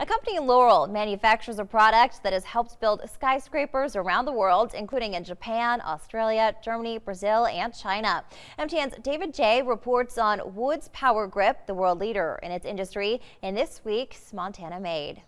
A company in Laurel manufactures a product that has helped build skyscrapers around the world, including in Japan, Australia, Germany, Brazil, and China. MTN's David J. reports on Wood's Powr-Grip, the world leader in its industry, in this week's Montana Made.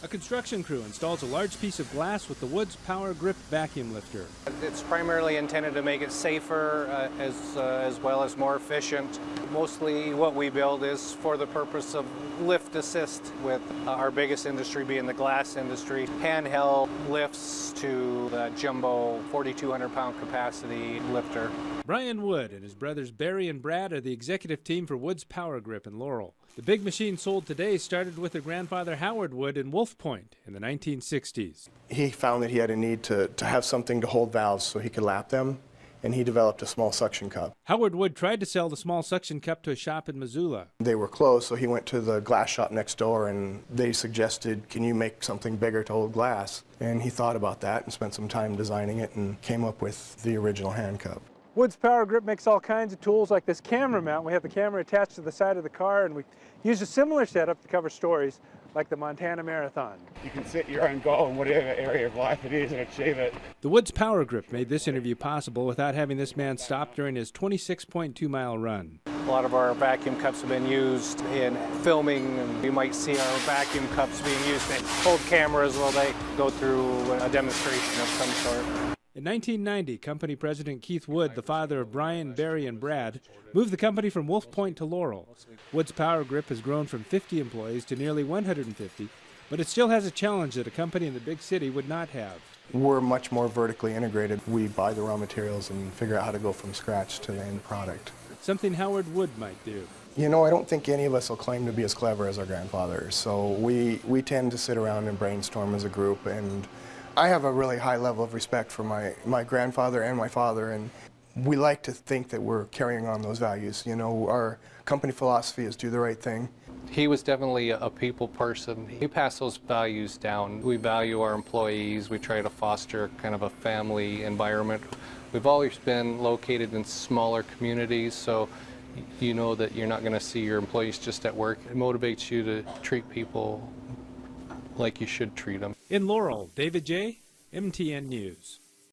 A construction crew installs a large piece of glass with the Wood's Powr-Grip vacuum lifter. It's primarily intended to make it safer as well as more efficient. Mostly what we build is for the purpose of lift assist, with our biggest industry being the glass industry. Handheld lifts to the jumbo 4,200 pound capacity lifter. Brian Wood and his brothers Barry and Brad are the executive team for Wood's Powr-Grip in Laurel. The big machine sold today started with their grandfather Howard Wood in Wolf Point in the 1960s. He found that he had a need to have something to hold valves so he could lap them, and he developed a small suction cup. Howard Wood tried to sell the small suction cup to a shop in Missoula. They were closed, so he went to the glass shop next door, and they suggested, can you make something bigger to hold glass? And he thought about that and spent some time designing it and came up with the original hand cup. Wood's Powr-Grip makes all kinds of tools like this camera mount. We have the camera attached to the side of the car, and we use a similar setup to cover stories like the Montana Marathon. You can set your own goal in whatever area of life it is and achieve it. The Wood's Powr-Grip made this interview possible without having this man stop during his 26.2-mile run. A lot of our vacuum cups have been used in filming, and you might see our vacuum cups being used to hold cameras while they go through a demonstration of some sort. In 1990, company president Keith Wood, the father of Brian, Barry, and Brad, moved the company from Wolf Point to Laurel. Wood's Powr-Grip has grown from 50 employees to nearly 150, but it still has a challenge that a company in the big city would not have. We're much more vertically integrated. We buy the raw materials and figure out how to go from scratch to the end product. Something Howard Wood might do. You know, I don't think any of us will claim to be as clever as our grandfathers, so we tend to sit around and brainstorm as a group, and I have a really high level of respect for my grandfather and my father, and we like to think that we're carrying on those values. You know, our company philosophy is do the right thing. He was definitely a people person. He passed those values down. We value our employees. We try to foster kind of a family environment. We've always been located in smaller communities, so you know that you're not going to see your employees just at work. It motivates you to treat people like you should treat them. In Laurel, David J., MTN News.